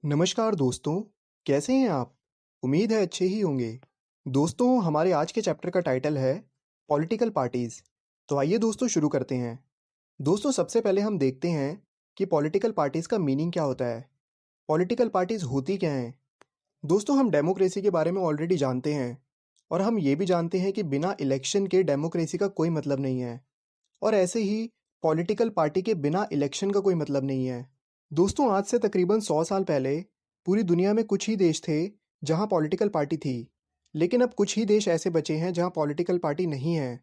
नमस्कार दोस्तों, कैसे हैं आप? उम्मीद है अच्छे ही होंगे। दोस्तों, हमारे आज के चैप्टर का टाइटल है पॉलिटिकल पार्टीज़। तो आइए दोस्तों शुरू करते हैं। दोस्तों, सबसे पहले हम देखते हैं कि पॉलिटिकल पार्टीज़ का मीनिंग क्या होता है। पॉलिटिकल पार्टीज़ होती क्या हैं? दोस्तों, हम डेमोक्रेसी के बारे में ऑलरेडी जानते हैं और हम ये भी जानते हैं कि बिना इलेक्शन के डेमोक्रेसी का कोई मतलब नहीं है और ऐसे ही पॉलिटिकल पार्टी के बिना इलेक्शन का कोई मतलब नहीं है। दोस्तों, आज से तकरीबन 100 साल पहले पूरी दुनिया में कुछ ही देश थे जहां पॉलिटिकल पार्टी थी, लेकिन अब कुछ ही देश ऐसे बचे हैं जहां पॉलिटिकल पार्टी नहीं है।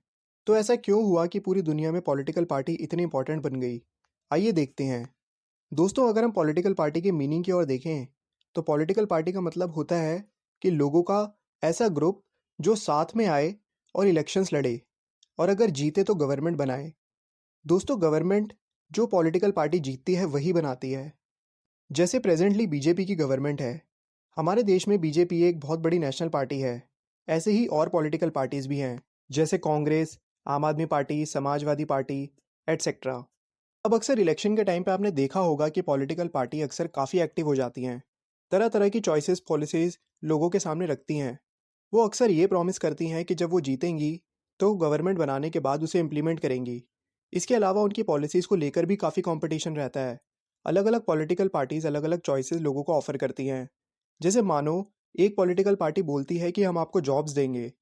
तो ऐसा क्यों हुआ कि पूरी दुनिया में पॉलिटिकल पार्टी इतनी इंपॉर्टेंट बन गई? आइए देखते हैं। दोस्तों, अगर हम पॉलिटिकल पार्टी के मीनिंग की ओर देखें, तो पॉलिटिकल पार्टी का मतलब होता है कि लोगों का ऐसा ग्रुप जो साथ में आए और इलेक्शंस लड़े और अगर जीते तो गवर्नमेंट बनाए। दोस्तों, गवर्नमेंट जो पॉलिटिकल पार्टी जीतती है वही बनाती है। जैसे प्रेजेंटली बीजेपी की गवर्नमेंट है। हमारे देश में बीजेपी एक बहुत बड़ी नेशनल पार्टी है। ऐसे ही और पॉलिटिकल पार्टीज भी हैं, जैसे कांग्रेस, आम आदमी पार्टी, समाजवादी पार्टी, एटसेट्रा। अब अक्सर इलेक्शन के टाइम पे आपने देखा होगा कि पॉलिटिकल पार्टी अक्सर काफ़ी एक्टिव हो जाती हैं। तरह तरह की चॉइसेस पॉलिसीज़ लोगों के सामने रखती हैं। वो अक्सर ये प्रॉमिस करती हैं कि जब वो जीतेंगी तो गवर्नमेंट बनाने के बाद उसे इम्प्लीमेंट करेंगी। इसके अलावा उनकी पॉलिसीज़ को लेकर भी काफ़ी कंपटीशन रहता है। अलग अलग पॉलिटिकल पार्टीज़ अलग अलग चॉइसेस लोगों को ऑफर करती हैं। जैसे मानो एक पॉलिटिकल पार्टी बोलती है कि हम आपको जॉब्स देंगे।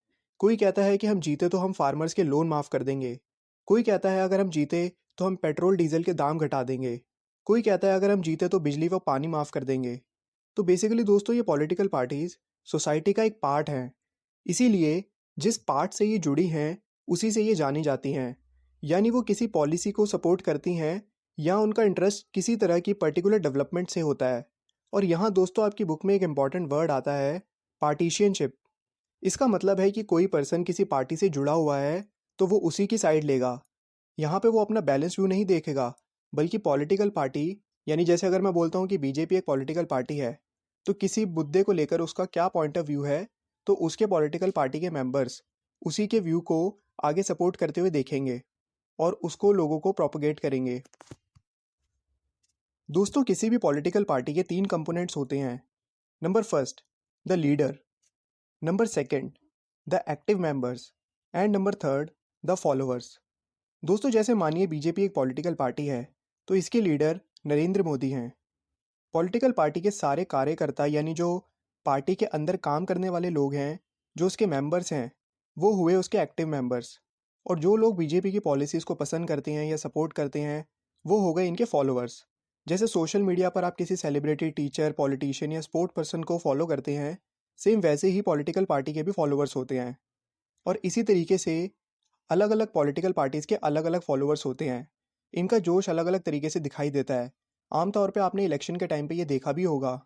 कोई कहता है कि हम जीते तो हम फार्मर्स के लोन माफ़ कर देंगे। कोई कहता है अगर हम जीते तो हम पेट्रोल डीजल के दाम घटा देंगे। कोई कहता है अगर हम जीते तो बिजली व पानी माफ़ कर देंगे। तो बेसिकली दोस्तों, ये पॉलिटिकल पार्टीज़ सोसाइटी का एक पार्ट हैं। इसीलिए जिस पार्ट से ये जुड़ी हैं उसी से ये जानी जाती हैं। यानी वो किसी पॉलिसी को सपोर्ट करती हैं या उनका इंटरेस्ट किसी तरह की पर्टिकुलर डेवलपमेंट से होता है। और यहाँ दोस्तों, आपकी बुक में एक इंपॉर्टेंट वर्ड आता है, पार्टीशियनशिप। इसका मतलब है कि कोई पर्सन किसी पार्टी से जुड़ा हुआ है तो वो उसी की साइड लेगा। यहाँ पे वो अपना बैलेंस व्यू नहीं देखेगा, बल्कि पॉलिटिकल पार्टी, यानी जैसे अगर मैं बोलता हूँ कि बीजेपी एक पॉलिटिकल पार्टी है, तो किसी मुद्दे को लेकर उसका क्या पॉइंट ऑफ व्यू है, तो उसके पॉलिटिकल पार्टी के मेंबर्स उसी के व्यू को आगे सपोर्ट करते हुए देखेंगे और उसको लोगों को प्रोपोगेट करेंगे। दोस्तों, किसी भी पॉलिटिकल पार्टी के 3 कंपोनेंट्स होते हैं। Number first, the leader. Number second, the active members. And number third, the followers. दोस्तों, जैसे मानिए बीजेपी एक पॉलिटिकल पार्टी है, तो इसके लीडर नरेंद्र मोदी हैं। पॉलिटिकल पार्टी के सारे कार्यकर्ता, यानी जो पार्टी के अंदर काम करने वाले लोग हैं, जो उसके मेंबर्स हैं, वो हुए उसके एक्टिव मेंबर्स। और जो लोग बीजेपी की पॉलिसीज़ को पसंद करते हैं या सपोर्ट करते हैं, वो हो गए इनके फॉलोअर्स। जैसे सोशल मीडिया पर आप किसी सेलिब्रिटी, टीचर, पॉलिटिशियन या स्पोर्ट पर्सन को फॉलो करते हैं, सेम वैसे ही पॉलिटिकल पार्टी के भी फॉलोअर्स होते हैं। और इसी तरीके से अलग अलग पॉलिटिकल पार्टीज़ के अलग अलग फॉलोअर्स होते हैं। इनका जोश अलग अलग तरीके से दिखाई देता है। आमतौर पे आपने इलेक्शन के टाइम पे ये देखा भी होगा।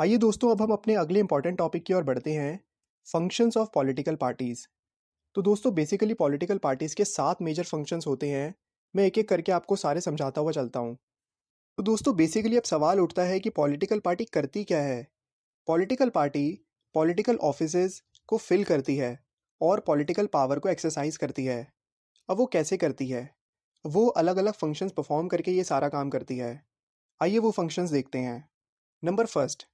आइए दोस्तों, अब हम अपने अगले इंपॉर्टेंट टॉपिक की ओर बढ़ते हैं, फंक्शंस ऑफ पॉलिटिकल पार्टीज़। तो दोस्तों, बेसिकली पॉलिटिकल पार्टीज़ के 7 मेजर फंक्शंस होते हैं। मैं एक एक करके आपको सारे समझाता हुआ चलता हूँ। तो दोस्तों, बेसिकली अब सवाल उठता है कि पॉलिटिकल पार्टी करती क्या है? पॉलिटिकल पार्टी पॉलिटिकल ऑफिसेज को फिल करती है और पॉलिटिकल पावर को एक्सरसाइज करती है। अब वो कैसे करती है? वो अलग अलग फंक्शंस परफॉर्म करके ये सारा काम करती है। आइए वो फंक्शंस देखते हैं। Number first,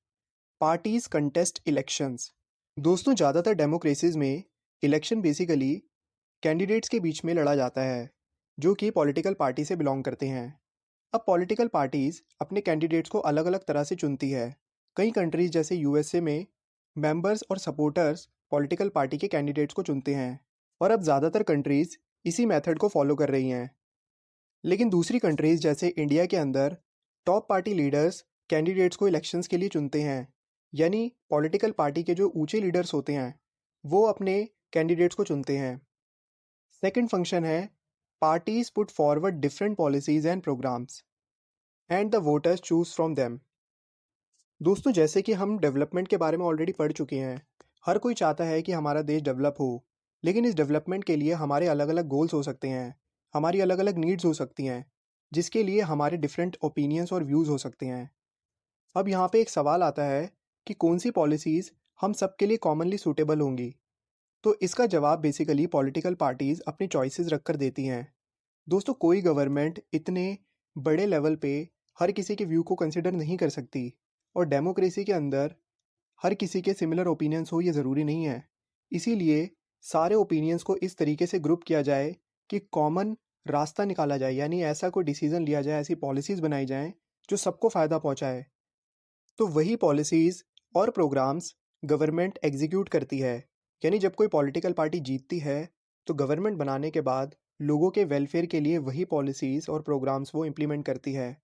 parties contest elections. दोस्तों, ज़्यादातर डेमोक्रेसीज में इलेक्शन बेसिकली कैंडिडेट्स के बीच में लड़ा जाता है जो कि पॉलिटिकल पार्टी से बिलोंग करते हैं। अब पॉलिटिकल पार्टीज अपने कैंडिडेट्स को अलग अलग तरह से चुनती है। कई कंट्रीज जैसे यूएसए में मेंबर्स और सपोर्टर्स पॉलिटिकल पार्टी के कैंडिडेट्स को चुनते हैं और अब ज़्यादातर कंट्रीज इसी मेथड को फॉलो कर रही हैं। लेकिन दूसरी कंट्रीज जैसे इंडिया के अंदर टॉप पार्टी लीडर्स कैंडिडेट्स को इलेक्शंस के लिए चुनते हैं। यानी पॉलिटिकल पार्टी के जो ऊंचे लीडर्स होते हैं वो अपने कैंडिडेट्स को चुनते हैं। सेकंड फंक्शन है, parties put forward different policies and programmes and the voters choose from them. दोस्तों, जैसे कि हम डेवलपमेंट के बारे में ऑलरेडी पढ़ चुके हैं, हर कोई चाहता है कि हमारा देश डेवलप हो, लेकिन इस डेवलपमेंट के लिए हमारे अलग अलग गोल्स हो सकते हैं, हमारी अलग अलग नीड्स हो सकती हैं, जिसके लिए हमारे डिफरेंट ओपिनियंस और व्यूज़ हो सकते हैं। अब यहाँ पे एक सवाल आता है कि कौन सी पॉलिसीज़ हम सबके लिए कॉमनली सूटेबल होंगी। तो इसका जवाब बेसिकली पॉलिटिकल पार्टीज़ अपनी चॉइसेस रख कर देती हैं। दोस्तों, कोई गवर्नमेंट इतने बड़े लेवल पे हर किसी के व्यू को कंसिडर नहीं कर सकती, और डेमोक्रेसी के अंदर हर किसी के सिमिलर ओपिनियंस हो ये ज़रूरी नहीं है। इसीलिए सारे ओपिनियंस को इस तरीके से ग्रुप किया जाए कि कॉमन रास्ता निकाला जाए, यानी ऐसा कोई डिसीज़न लिया जाए, ऐसी पॉलिसीज़ बनाई जाएँ जो सबको फ़ायदा पहुँचाए। तो वही पॉलिसीज़ और प्रोग्राम्स गवर्नमेंट एग्जीक्यूट करती है। यानी जब कोई पॉलिटिकल पार्टी जीतती है, तो गवर्नमेंट बनाने के बाद लोगों के वेलफेयर के लिए वही पॉलिसीज़ और प्रोग्राम्स वो इम्प्लीमेंट करती है।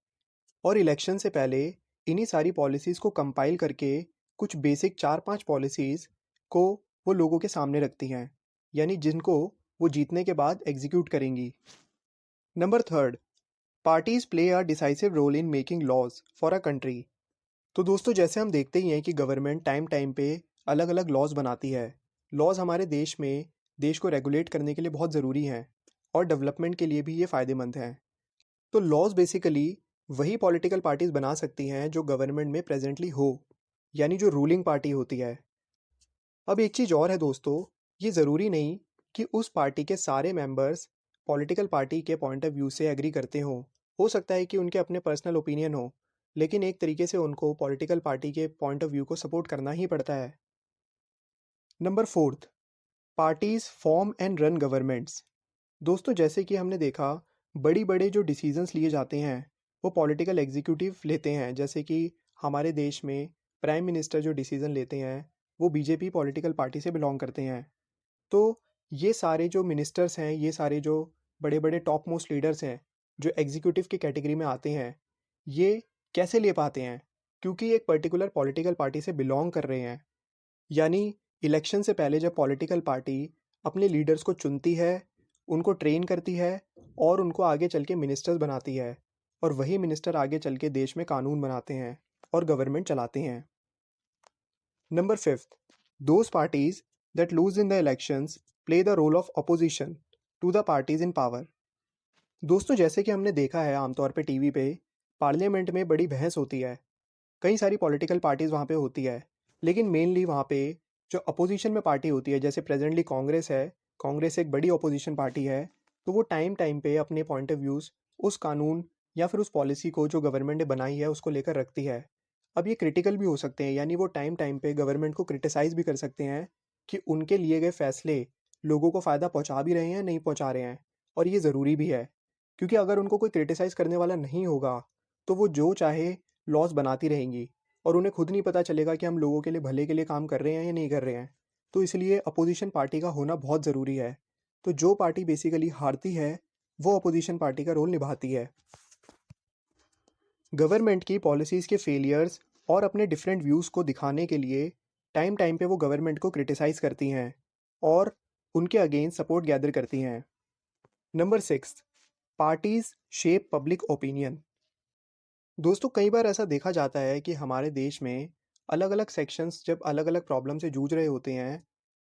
और इलेक्शन से पहले इन्हीं सारी पॉलिसीज़ को कंपाइल करके कुछ बेसिक 4-5 पॉलिसीज़ को वो लोगों के सामने रखती हैं, यानी जिनको वो जीतने के बाद एग्जीक्यूट करेंगी। Number third, parties play a decisive role in making laws for a country. तो दोस्तों, जैसे हम देखते ही हैं कि गवर्नमेंट टाइम टाइम पे अलग अलग लॉज बनाती है। लॉज हमारे देश में देश को रेगुलेट करने के लिए बहुत ज़रूरी हैं, और डेवलपमेंट के लिए भी ये फ़ायदेमंद हैं। तो लॉज बेसिकली वही पॉलिटिकल पार्टीज बना सकती हैं जो गवर्नमेंट में प्रेजेंटली हो, यानी जो रूलिंग पार्टी होती है। अब एक चीज़ और है दोस्तों, ये ज़रूरी नहीं कि उस पार्टी के सारे मेंबर्स पॉलिटिकल पार्टी के पॉइंट ऑफ व्यू से एग्री करते हों। हो सकता है कि उनके अपने पर्सनल ओपिनियन हो, लेकिन एक तरीके से उनको पॉलिटिकल पार्टी के पॉइंट ऑफ व्यू को सपोर्ट करना ही पड़ता है। Number fourth, parties form and run governments. दोस्तों, जैसे कि हमने देखा, बड़ी बड़े जो डिसीजंस लिए जाते हैं वो पॉलिटिकल एग्जीक्यूटिव लेते हैं। जैसे कि हमारे देश में प्राइम मिनिस्टर जो डिसीज़न लेते हैं वो बीजेपी पॉलिटिकल पार्टी से बिलोंग करते हैं। तो ये सारे जो मिनिस्टर्स हैं, ये सारे जो बड़े बड़े टॉप मोस्ट लीडर्स हैं जो एग्जीक्यूटिव की कैटेगरी में आते हैं, ये कैसे ले पाते हैं? क्योंकि एक पर्टिकुलर पॉलिटिकल पार्टी से बिलोंग कर रहे हैं। यानी इलेक्शन से पहले जब पॉलिटिकल पार्टी अपने लीडर्स को चुनती है, उनको ट्रेन करती है और उनको आगे चल के मिनिस्टर्स बनाती है, और वही मिनिस्टर आगे चल के देश में कानून बनाते हैं और गवर्नमेंट चलाते हैं। Number fifth, those parties that lose in the elections play the role of opposition to the parties in power. दोस्तों, जैसे कि हमने देखा है आमतौर पे टीवी पे, पार्लियामेंट में बड़ी बहस होती है, कई सारी पॉलिटिकल पार्टीज़ वहाँ पे होती है, लेकिन मेनली वहाँ पे जो अपोजिशन में पार्टी होती है, जैसे प्रेजेंटली कांग्रेस है, कांग्रेस एक बड़ी अपोजिशन पार्टी है, तो वो टाइम टाइम पे अपने पॉइंट ऑफ व्यूज़ उस कानून या फिर उस पॉलिसी को जो गवर्नमेंट ने बनाई है उसको लेकर रखती है। अब ये क्रिटिकल भी हो सकते हैं, यानी वो टाइम टाइम पे गवर्नमेंट को क्रिटिसाइज़ भी कर सकते हैं कि उनके लिए गए फैसले लोगों को फ़ायदा पहुँचा भी रहे हैं, नहीं पहुँचा रहे हैं। और ये ज़रूरी भी है, क्योंकि अगर उनको कोई क्रिटिसाइज़ करने वाला नहीं होगा, तो वो जो चाहे लॉस बनाती रहेंगी, और उन्हें खुद नहीं पता चलेगा कि हम लोगों के लिए भले के लिए काम कर रहे हैं या नहीं कर रहे हैं। तो इसलिए अपोजिशन पार्टी का होना बहुत ज़रूरी है। तो जो पार्टी बेसिकली हारती है, वो अपोजिशन पार्टी का रोल निभाती है। गवर्नमेंट की पॉलिसीज़ के फेलियर्स और अपने डिफरेंट व्यूज़ को दिखाने के लिए टाइम टाइम पे वो गवर्नमेंट को क्रिटिसाइज़ करती हैं और उनके अगेंस्ट सपोर्ट गैदर करती हैं। Number six, parties shape public opinion. दोस्तों, कई बार ऐसा देखा जाता है कि हमारे देश में अलग अलग सेक्शंस जब अलग अलग प्रॉब्लम से जूझ रहे होते हैं,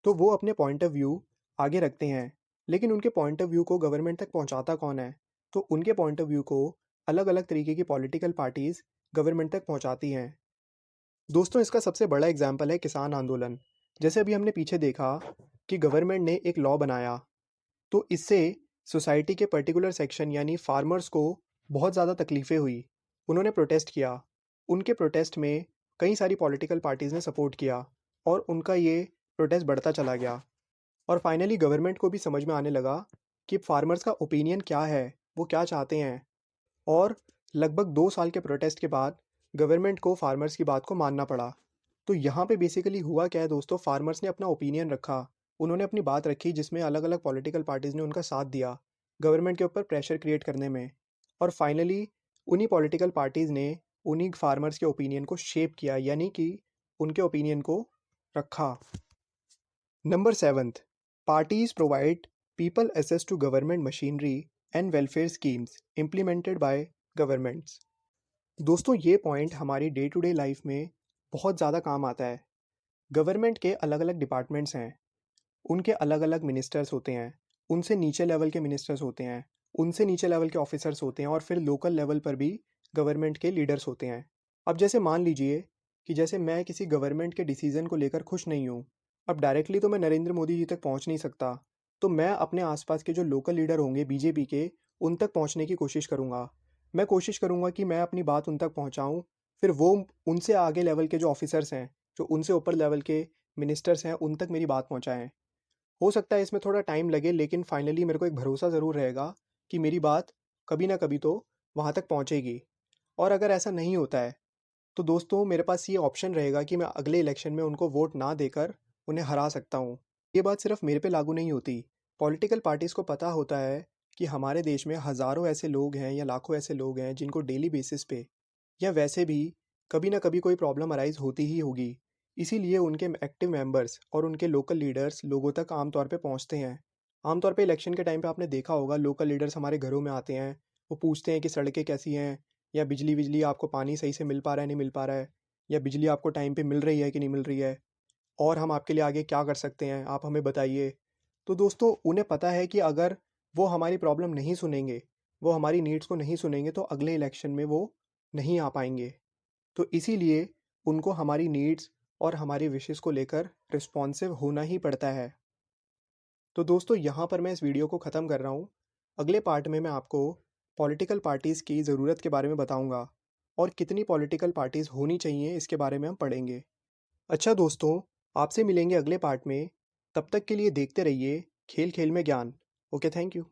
तो वो अपने पॉइंट ऑफ व्यू आगे रखते हैं, लेकिन उनके पॉइंट ऑफ व्यू को गवर्नमेंट तक पहुंचाता कौन है? तो उनके पॉइंट ऑफ व्यू को अलग अलग तरीके की पॉलिटिकल पार्टीज़ गवर्नमेंट तक पहुंचाती हैं। दोस्तों, इसका सबसे बड़ा एग्जाम्पल है किसान आंदोलन। जैसे अभी हमने पीछे देखा कि गवर्नमेंट ने एक लॉ बनाया, तो इससे सोसाइटी के पर्टिकुलर सेक्शन यानी फार्मर्स को बहुत ज़्यादा तकलीफ़ें हुई। उन्होंने प्रोटेस्ट किया। उनके प्रोटेस्ट में कई सारी पॉलिटिकल पार्टीज़ ने सपोर्ट किया, और उनका ये प्रोटेस्ट बढ़ता चला गया। और फाइनली गवर्नमेंट को भी समझ में आने लगा कि फार्मर्स का ओपिनियन क्या है, वो क्या चाहते हैं। और लगभग 2 साल के प्रोटेस्ट के बाद गवर्नमेंट को फार्मर्स की बात को मानना पड़ा। तो यहाँ पे बेसिकली हुआ क्या है दोस्तों, फार्मर्स ने अपना ओपिनियन रखा, उन्होंने अपनी बात रखी, जिसमें अलग अलग पॉलिटिकल पार्टीज़ ने उनका साथ दिया गवर्नमेंट के ऊपर प्रेशर क्रिएट करने में। और फाइनली उन्हीं पॉलिटिकल पार्टीज़ ने उन्हीं फार्मर्स के ओपिनियन को शेप किया, यानी कि उनके ओपिनियन को रखा। Number seventh, parties provide people access to government machinery and welfare schemes implemented by governments. दोस्तों, ये पॉइंट हमारी डे टू डे लाइफ में बहुत ज़्यादा काम आता है। गवर्नमेंट के अलग अलग डिपार्टमेंट्स हैं, उनके अलग अलग मिनिस्टर्स होते हैं, उनसे नीचे लेवल के मिनिस्टर्स होते हैं, उनसे नीचे लेवल के ऑफिसर्स होते हैं, और फिर लोकल लेवल पर भी गवर्नमेंट के लीडर्स होते हैं। अब जैसे मान लीजिए कि जैसे मैं किसी गवर्नमेंट के डिसीज़न को लेकर खुश नहीं हूँ। अब डायरेक्टली तो मैं नरेंद्र मोदी जी तक पहुँच नहीं सकता, तो मैं अपने आसपास के जो लोकल लीडर होंगे बीजेपी के, उन तक पहुँचने की कोशिश करूँगा। मैं कोशिश करूँगा कि मैं अपनी बात उन तक पहुँचाऊँ, फिर वो उनसे आगे लेवल के जो ऑफ़िसर्स हैं, जो उनसे ऊपर लेवल के मिनिस्टर्स हैं, उन तक मेरी बात पहुँचाएँ। हो सकता है इसमें थोड़ा टाइम लगे, लेकिन फाइनली मेरे को एक भरोसा ज़रूर रहेगा कि मेरी बात कभी ना कभी तो वहाँ तक पहुँचेगी। और अगर ऐसा नहीं होता है, तो दोस्तों मेरे पास ये ऑप्शन रहेगा कि मैं अगले इलेक्शन में उनको वोट ना देकर उन्हें हरा सकता हूँ। ये बात सिर्फ मेरे पे लागू नहीं होती। पॉलिटिकल पार्टीज़ को पता होता है कि हमारे देश में हज़ारों ऐसे लोग हैं या लाखों ऐसे लोग हैं जिनको डेली बेसिस पे या वैसे भी कभी ना कभी कोई प्रॉब्लम अराइज़ होती ही होगी। इसीलिए उनके एक्टिव मेंबर्स और उनके लोकल लीडर्स लोगों तक आम तौर पे पहुंचते हैं। आम तौर पे इलेक्शन के टाइम पे आपने देखा होगा, लोकल लीडर्स हमारे घरों में आते हैं। वो पूछते हैं कि सड़कें कैसी हैं, या बिजली आपको पानी सही से मिल पा रहा है नहीं मिल पा रहा है, या बिजली आपको टाइम पे मिल रही है कि नहीं मिल रही है, और हम आपके लिए आगे क्या कर सकते हैं, आप हमें बताइए। तो दोस्तों उन्हें पता है कि अगर वो हमारी प्रॉब्लम नहीं सुनेंगे, वो हमारी नीड्स को नहीं सुनेंगे, तो अगले इलेक्शन में वो नहीं आ पाएंगे। तो इसीलिए उनको हमारी नीड्स और हमारी विशेस को लेकर रिस्पॉन्सिव होना ही पड़ता है। तो दोस्तों यहाँ पर मैं इस वीडियो को ख़त्म कर रहा हूँ। अगले पार्ट में मैं आपको पॉलिटिकल पार्टीज़ की ज़रूरत के बारे में बताऊँगा, और कितनी पॉलिटिकल पार्टीज़ होनी चाहिए इसके बारे में हम पढ़ेंगे। अच्छा दोस्तों, आपसे मिलेंगे अगले पार्ट में। तब तक के लिए देखते रहिए खेल खेल में ज्ञान। Okay, thank you.